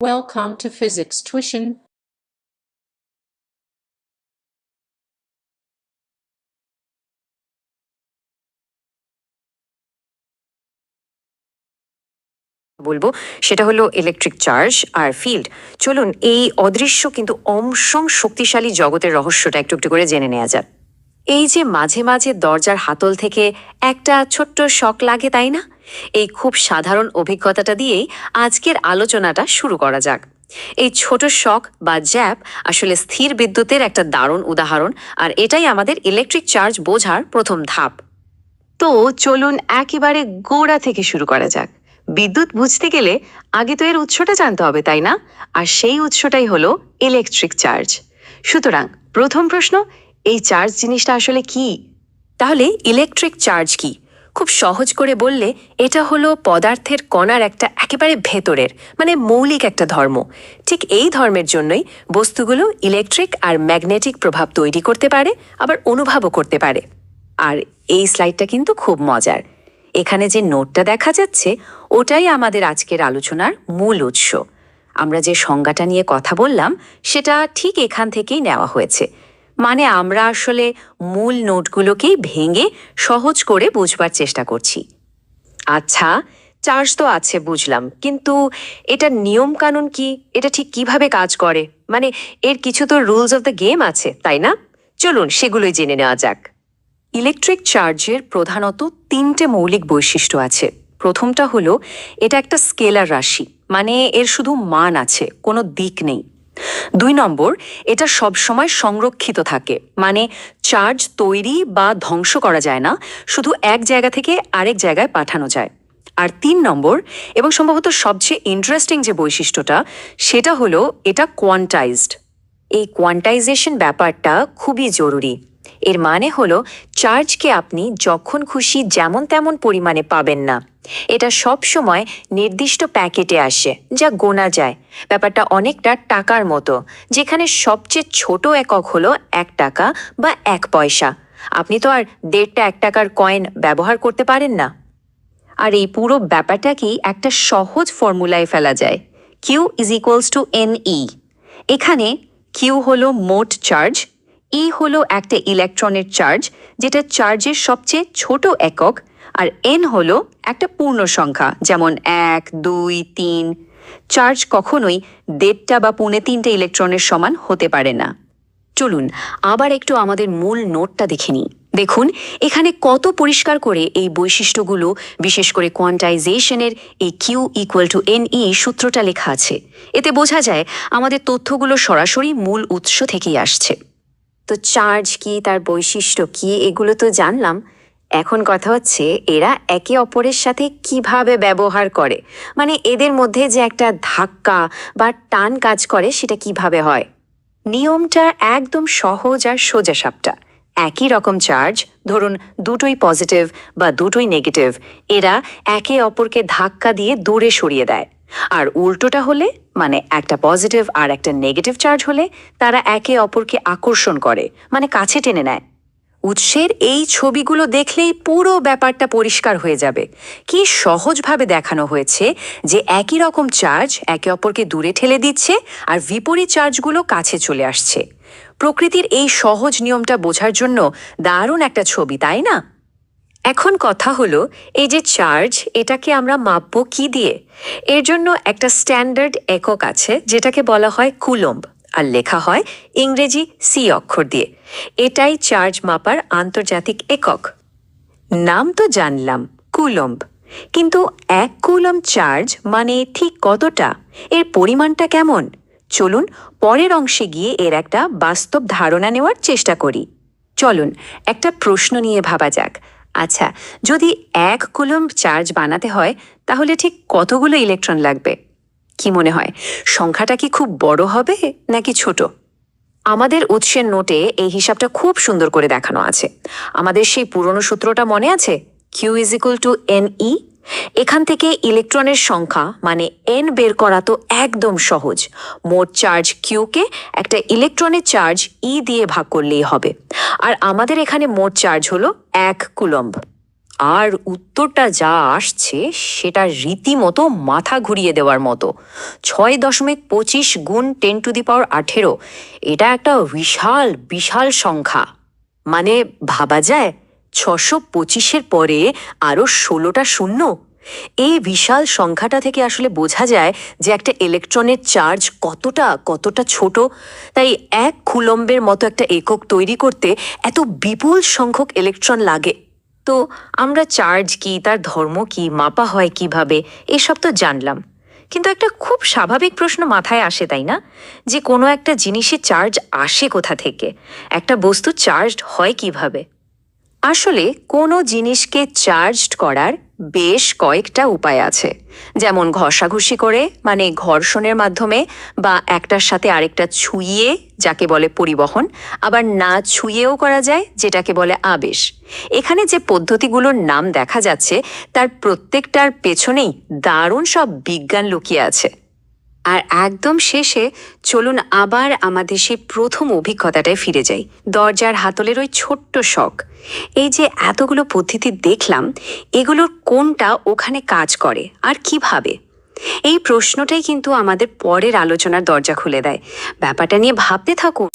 Welcome to Physics Tuition. বলবো সেটা হলো ইলেকট্রিক চার্জ আর ফিল্ড। চলুন এই অদৃশ্য কিন্তু অমসং শক্তিশালী জগতের রহস্যটা একটু একটু করে জেনে নেওয়া যাক। এই যে মাঝে মাঝে দরজার হাতল থেকে একটা ছোট্ট শক লাগে, তাই না? এই খুব সাধারণ অভিজ্ঞতাটা দিয়েই আজকের আলোচনাটা শুরু করা যাক। এই ছোট শক বা জ্যাপ আসলে স্থির বিদ্যুতের একটা দারুণ উদাহরণ, আর এটাই আমাদের ইলেকট্রিক চার্জ বোঝার প্রথম ধাপ। তো চলুন একেবারে গোড়া থেকে শুরু করা যাক। বিদ্যুৎ বুঝতে গেলে আগে তো এর উৎসটা জানতে হবে, তাই না? আর সেই উৎসটাই হলো ইলেকট্রিক চার্জ। সুতরাং প্রথম প্রশ্ন, এই চার্জ জিনিসটা আসলে কি? তাহলে ইলেকট্রিক চার্জ কি? খুব সহজ করে বললে এটা হলো পদার্থের কণার একটা একেবারে ভেতরের মানে মৌলিক একটা ধর্ম। ঠিক এই ধর্মের জন্যই বস্তুগুলো ইলেকট্রিক আর ম্যাগনেটিক প্রভাব তৈরি করতে পারে, আবার অনুভবও করতে পারে। আর এই স্লাইডটা কিন্তু খুব মজার। এখানে যে নোটটা দেখা যাচ্ছে ওটাই আমাদের আজকের আলোচনার মূল উৎস। আমরা যে সংজ্ঞাটা নিয়ে কথা বললাম সেটা ঠিক এখান থেকেই নেওয়া হয়েছে। মানে আমরা আসলে মূল নোটগুলোকেই ভেঙে সহজ করে বুঝবার চেষ্টা করছি। আচ্ছা, চার্জ তো আছে বুঝলাম, কিন্তু এটার নিয়ম কানুন কি? এটা ঠিক কিভাবে কাজ করে? মানে এর কিছু তো রুলস অফ দ্য গেম আছে, তাই না? চলুন সেগুলোই জেনে নেওয়া যাক। ইলেকট্রিক চার্জের প্রধানত তিনটে মৌলিক বৈশিষ্ট্য আছে। প্রথমটা হলো এটা একটা স্কেলার রাশি, মানে এর শুধু মান আছে, কোনো দিক নেই। 2 নম্বর, এটা সবসময় সংরক্ষিত থাকে, মানে চার্জ তৈরি বা ধ্বংস করা যায় না, শুধু এক জায়গা থেকে আরেক জায়গায় পাঠানো যায়। আর 3 নম্বর এবং সম্ভবত সবচেয়ে ইন্টারেস্টিং যে বৈশিষ্ট্যটা, সেটা হলো এটা কোয়ান্টাইজড। এই কোয়ান্টাইজেশন ব্যাপারটা খুবই জরুরি। এর মানে হলো চার্জকে আপনি যখন খুশি যেমন তেমন পরিমাণে পাবেন না। এটা সব সময় নির্দিষ্ট প্যাকেটে আসে, যা গোনা যায়। ব্যাপারটা অনেকটা টাকার মতো, যেখানে সবচেয়ে ছোট একক হলো 1 টাকা বা 1 পয়সা। আপনি তো আর 1.5টা 1 টাকার কয়েন ব্যবহার করতে পারেন না। আর এই পুরো ব্যাপারটাকেই একটা সহজ ফর্মুলায় ফেলা যায়, Q is equals to N E. এখানে কিউ হলো মোট চার্জ, ই হলো একটা ইলেকট্রনের চার্জ, যেটা চার্জের সবচেয়ে ছোট একক, আর এন হলো একটা পূর্ণ সংখ্যা, যেমন 1, 2, 3। চার্জ কখনোই 1.5টা বা 3.25 ইলেকট্রনের সমান হতে পারে না। চলুন আবার একটু আমাদের মূল নোটটা দেখে নিই। দেখুন এখানে কত পরিষ্কার করে এই বৈশিষ্ট্যগুলো, বিশেষ করে কোয়ান্টাইজেশনের এই Q equal to N E সূত্রটা লেখা আছে। এতে বোঝা যায় আমাদের তথ্যগুলো সরাসরি মূল উৎস থেকেই আসছে। তো চার্জ কি, তার বৈশিষ্ট্য কি, এগুলো তো জানলাম। এখন কথা হচ্ছে এরা একে অপরের সাথে কিভাবে ব্যবহার করে, মানে এদের মধ্যে যে একটা ধাক্কা বা টান কাজ করে সেটা কিভাবে হয়। নিয়মটা একদম সহজ আর সোজাসাপটা। একই রকম চার্জ, ধরুন দুটোই পজিটিভ বা দুটোই নেগেটিভ, এরা একে অপরকে ধাক্কা দিয়ে দূরে সরিয়ে দেয়। আর উল্টোটা হলে, মানে একটা পজিটিভ আর একটা নেগেটিভ চার্জ হলে, তারা একে অপরকে আকর্ষণ করে, মানে কাছে টেনে নেয়। উৎসের এই ছবিগুলো দেখলেই পুরো ব্যাপারটা পরিষ্কার হয়ে যাবে। কি সহজভাবে দেখানো হয়েছে যে একই রকম চার্জ একে অপরকে দূরে ঠেলে দিচ্ছে আর বিপরীত চার্জগুলো কাছে চলে আসছে। প্রকৃতির এই সহজ নিয়মটা বোঝার জন্য দারুণ একটা ছবি, তাই না? এখন কথা হলো এই যে চার্জ, এটাকে আমরা মাপবো কি দিয়ে? এর জন্য একটা স্ট্যান্ডার্ড একক আছে যেটাকে বলা হয় কুলম্ব, আর লেখা হয় ইংরেজি সি অক্ষর দিয়ে। এটাই চার্জ মাপার আন্তর্জাতিক একক। নাম তো জানলাম, কুলম্ব, কিন্তু 1 কুলম্ব চার্জ মানে ঠিক কতটা? এর পরিমাণটা কেমন? চলুন পরের অংশে গিয়ে এর একটা বাস্তব ধারণা নেওয়ার চেষ্টা করি। চলুন একটা প্রশ্ন নিয়ে ভাবা যাক। আচ্ছা, যদি 1 কুলম্ব চার্জ বানাতে হয় তাহলে ঠিক কতগুলো ইলেকট্রন লাগবে? কি মনে হয়, সংখ্যাটা কি খুব বড় হবে নাকি ছোট? আমাদের উৎসের নোটে এই হিসাবটা খুব সুন্দর করে দেখানো আছে। আমাদের সেই পুরনো সূত্রটা মনে আছে, Q is equal to N E. এখান থেকে ইলেকট্রনের সংখ্যা মানে এন বের করা তো একদম সহজ। মোট চার্জ কিউকে একটা ইলেকট্রনের চার্জ ই দিয়ে ভাগ করলেই হবে। আর আমাদের এখানে মোট চার্জ হলো 1 কুলম্ব। আর উত্তরটা যা আসছে সেটা রীতিমতো মাথা ঘুরিয়ে দেওয়ার মতো। 6.25 গুণ 10⁻18, এটা একটা বিশাল বিশাল সংখ্যা। মানে ভাবা যায় 625-এর পরে আরও 16টা শূন্য। এই বিশাল সংখ্যাটা থেকে আসলে বোঝা যায় যে একটা ইলেকট্রনের চার্জ কতটা কতটা ছোট। তাই 1 কুলম্বের মতো একটা একক তৈরি করতে এত বিপুল সংখ্যক ইলেকট্রন লাগে। তো আমরা চার্জ কি, তার ধর্ম কি, মাপা হয় কিভাবে, এসব তো জানলাম, কিন্তু একটা খুব স্বাভাবিক প্রশ্ন মাথায় আসে, তাই না? যে কোনো একটা জিনিসে চার্জ আসে কোথা থেকে, একটা বস্তু চার্জড হয় কিভাবে? আসলে কোনো জিনিসকে চার্জড করার বেশ কয়েকটা উপায় আছে। যেমন ঘষাঘষি করে, মানে ঘর্ষণের মাধ্যমে, বা একটার সাথে আরেকটা ছুঁয়ে, যাকে বলে পরিবহন, আবার না ছুঁয়েও করা যায়, যেটাকে বলে আবেশ। এখানে যে পদ্ধতিগুলোর নাম দেখা যাচ্ছে তার প্রত্যেকটার পেছনেই দারুণ সব বিজ্ঞান লুকিয়ে আছে। আর একদম শেষে চলুন আবার আমাদের সেই প্রথম অভিজ্ঞতাটায় ফিরে যাই, দরজার হাতলের ওই ছোট্ট শখ। এই যে এতগুলো পদ্ধতি দেখলাম, এগুলোর কোনটা ওখানে কাজ করে আর কিভাবে? এই প্রশ্নটাই কিন্তু আমাদের পরের আলোচনার দরজা খুলে দেয়। ব্যাপারটা নিয়ে ভাবতে থাকুন।